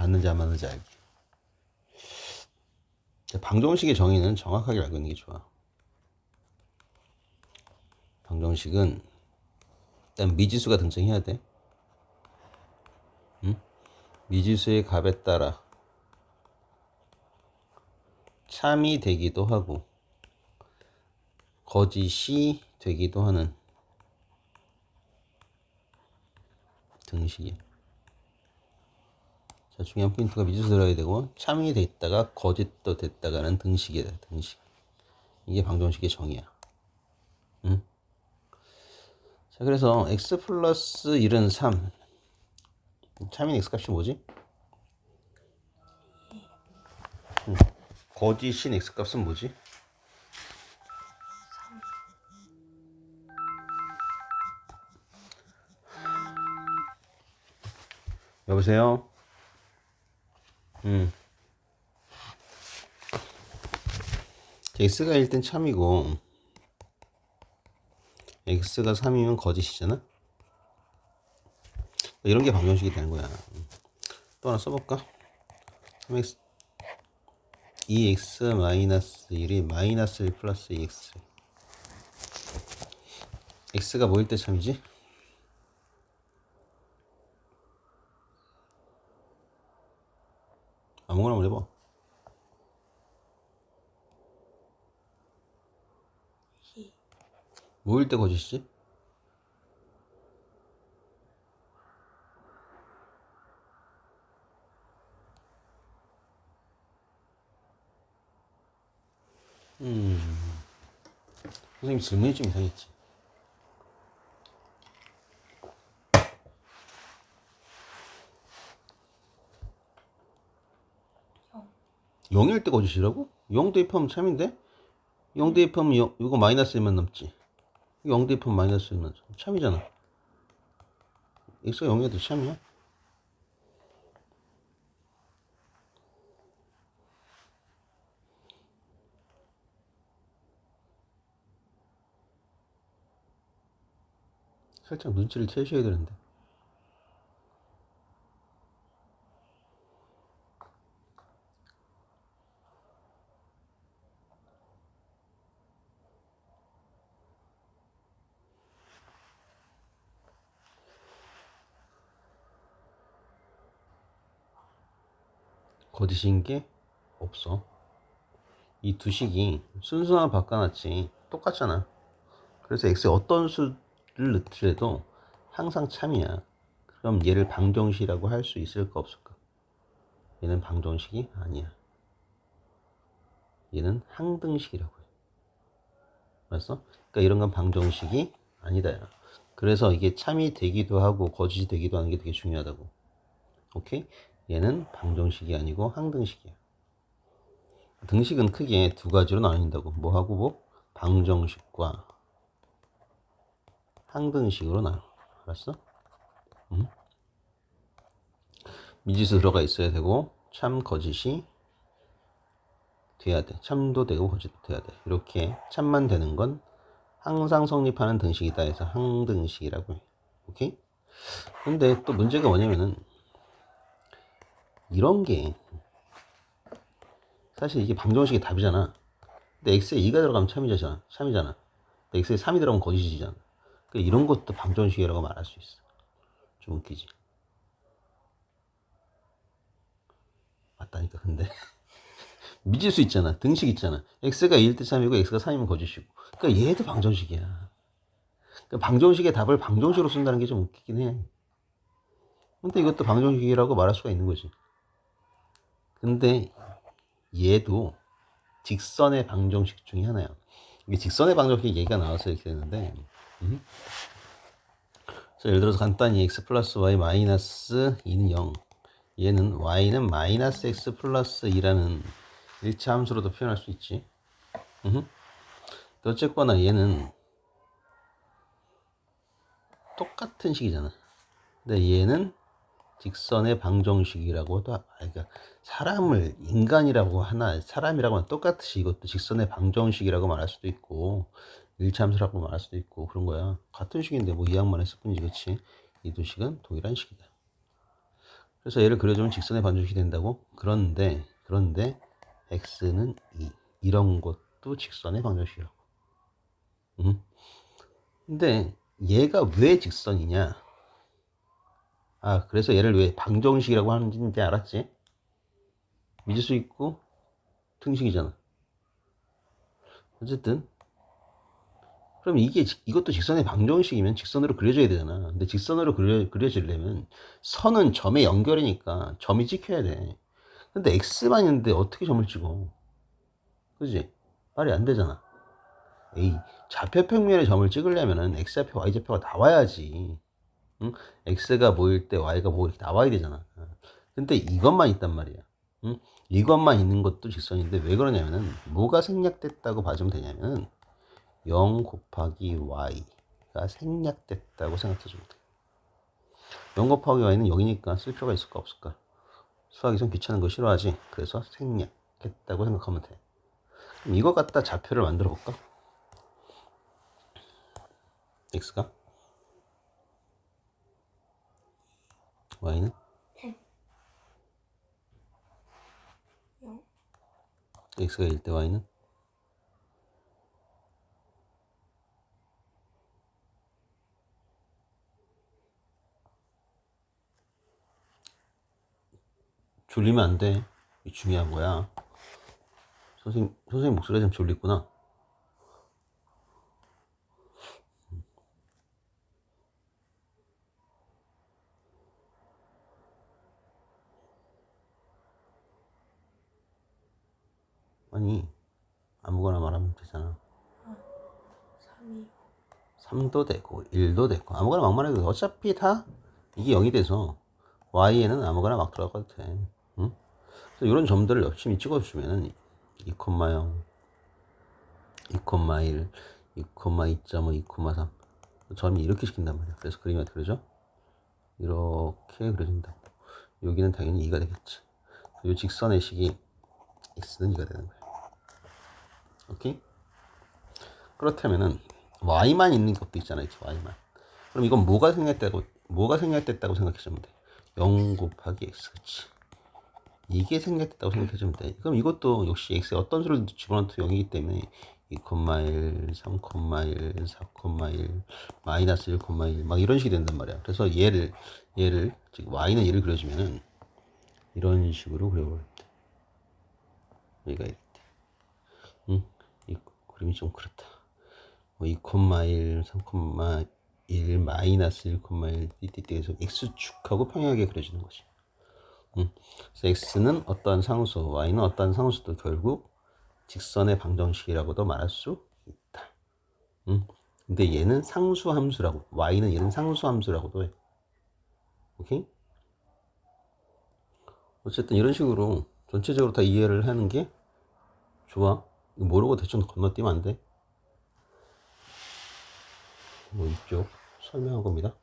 받는지 안 받는지 알기. 방정식의 정의는 정확하게 알고 있는 게 좋아. 방정식은 일단 미지수가 등장해야 돼. 응? 미지수의 값에 따라 참이 되기도 하고 거짓이 되기도 하는 등식이야. 자, 중요한 포인트가 미지수 들어야 되고 참이 됐다가 거짓도 됐다가는 등식이야. 등식. 이게 방정식의 정의야. 응? 자, 그래서 x 플러스 1은 3. 참인 x 값이 뭐지? 거짓인 x 값은 뭐지? 여보세요? x가 1땐 참이고 x가 3이면 거짓이잖아? 이런 게 방정식이 되는 거야. 또 하나 써볼까? 3x 2x 마이너스 1이 마이너스 1 플러스 2x. x가 뭐일 때 참이지? 아무거나 한번 해봐. 뭐일 때 거짓이지? 선생님 질문이 좀 이상했지. 영 0일 때 거짓이라고? 0 대입하면 참인데? 0 대입하면 이거 마이너스 1만 남지. 0 대입하면 마이너스 1만 참이잖아. x가 0이어도 참이야. 살짝 눈치를 채셔야 되는데. 거짓인 게 없어. 이 두 식이 순수만 바꿔놨지 똑같잖아. 그래서 x에 어떤 수를 넣더라도 항상 참이야. 그럼 얘를 방정식이라고 할 수 있을까 없을까? 얘는 방정식이 아니야. 얘는 항등식이라고 해. 알았어? 그러니까 이런 건 방정식이 아니다. 그래서 이게 참이 되기도 하고 거짓이 되기도 하는 게 되게 중요하다고. 오케이? 얘는 방정식이 아니고 항등식이야. 등식은 크게 두 가지로 나뉜다고. 뭐하고 뭐? 방정식과 항등식으로 나눠. 알았어? 미지수 들어가 있어야 되고 참 거짓이 돼야 돼. 참도 되고 거짓도 돼야 돼. 이렇게 참만 되는 건 항상 성립하는 등식이다 해서 항등식이라고 해. 오케이? 근데 또 문제가 뭐냐면은 이런 게 사실 이게 방정식의 답이잖아. 근데 x에 2가 들어가면 참이잖아. 참이잖아. 근데 x에 3이 들어가면 거짓이잖아. 그러니까 이런 것도 방정식이라고 말할 수 있어. 좀 웃기지. 맞다니까 근데 미지수 있잖아. 등식 있잖아. x가 2일 때 참이고 x가 3이면 거짓이고. 그러니까 얘도 방정식이야. 그러니까 방정식의 답을 방정식으로 쓴다는 게 좀 웃기긴 해. 근데 이것도 방정식이라고 말할 수가 있는 거지. 근데 얘도 직선의 방정식 중에 하나야. 이게 직선의 방정식 얘기가 나와서 이렇게 되는데, 그래서 예를 들어서 간단히 x 플러스 y 마이너스 2는 0. 얘는 y는 마이너스 x 플러스 2라는 일차 함수로도 표현할 수 있지. 어쨌거나 얘는 똑같은 식이잖아. 근데 얘는 직선의 방정식이라고도, 그러니까 사람을 인간이라고 하나, 사람이라고 하나 똑같이 이것도 직선의 방정식이라고 말할 수도 있고 일참수라고 말할 수도 있고 그런 거야. 같은 식인데 뭐 이항만 했을 뿐이지. 그치? 이 두 식은 동일한 식이다. 그래서 얘를 그려주면 직선의 방정식이 된다고. 그런데 x는 2. 이런 것도 직선의 방정식이라고. 근데 얘가 왜 직선이냐? 아, 그래서 얘를 왜 방정식이라고 하는지 이제 알았지? 미지수 있고 등식이잖아. 어쨌든 그럼 이것도 직선의 방정식이면 직선으로 그려져야 되잖아. 근데 직선으로 그려지려면 선은 점의 연결이니까 점이 찍혀야 돼. 근데 x만 있는데 어떻게 점을 찍어? 그지? 말이 안 되잖아. 에이, 좌표 평면에 점을 찍으려면은 x좌표, y좌표가 나와야지. 응? x가 보일 때 y가 뭐 이렇게 나와야 되잖아. 근데 이것만 있단 말이야. 응? 이것만 있는 것도 직선인데 왜 그러냐면은 뭐가 생략됐다고 봐주면 되냐면은 0 곱하기 y가 생략됐다고 생각해주면 돼. 0 곱하기 y는 0이니까 쓸 필요가 있을까 없을까? 수학이 좀 귀찮은 거 싫어하지? 그래서 생략했다고 생각하면 돼. 그럼 이거 갖다 좌표를 만들어 볼까? x가 y는 0. x가 1 때 y는 졸리면 안 돼. 이게 중요한 거야. 선생님 목소리가 좀 졸리구나. 아니, 아무거나 말하면 되잖아. 3이 3도 되고 1도 되고 아무거나 막 말해도 어차피 다 이게 0이 돼서 y에는 아무거나 막 들어가도 돼. 응? 그래서 이런 점들을 열심히 찍어주면은 2,0, 2,1, 2,2.5, 2,3 점이 이렇게 시킨단 말이야. 그래서 그림이 어떻게 그려져? 이렇게 그려진다고. 여기는 당연히 2가 되겠지. 이 직선의 식이 x는 2가 되는 거야. 오케이? 그렇다면은 y만 있는 것도 있잖아. 이렇게 y만. 그럼 이건 뭐가 생략됐다고 생각해주면 돼. 0 곱하기 x. 그치? 이게 생략됐다고 생각해주면 돼. 그럼 이것도 역시 x에 어떤 수를 집어넣어도 0이기 때문에 2,1, 3,1, 4,1, 마이너스 1,1 막 이런 식이 된단 말이야. 그래서 얘를 즉 y는 얘를 그려주면은 이런 식으로 그려버릴 때 여기가 이렇게 돼. 응? 이 그림이 좀 그렇다. 2,1, 3,1, 마이너스 1,1 띠띠띠에서 x축하고 평행하게 그려지는 거지. 그래서 x는 어떠한 상수, y는 어떠한 상수도 결국 직선의 방정식이라고도 말할 수 있다. 근데 얘는 상수함수라고, y는 얘는 상수함수라고도 해. 오케이? 어쨌든 이런 식으로 전체적으로 다 이해를 하는 게 좋아. 모르고 대충 건너뛰면 안 돼. 뭐 이쪽 설명한 겁니다.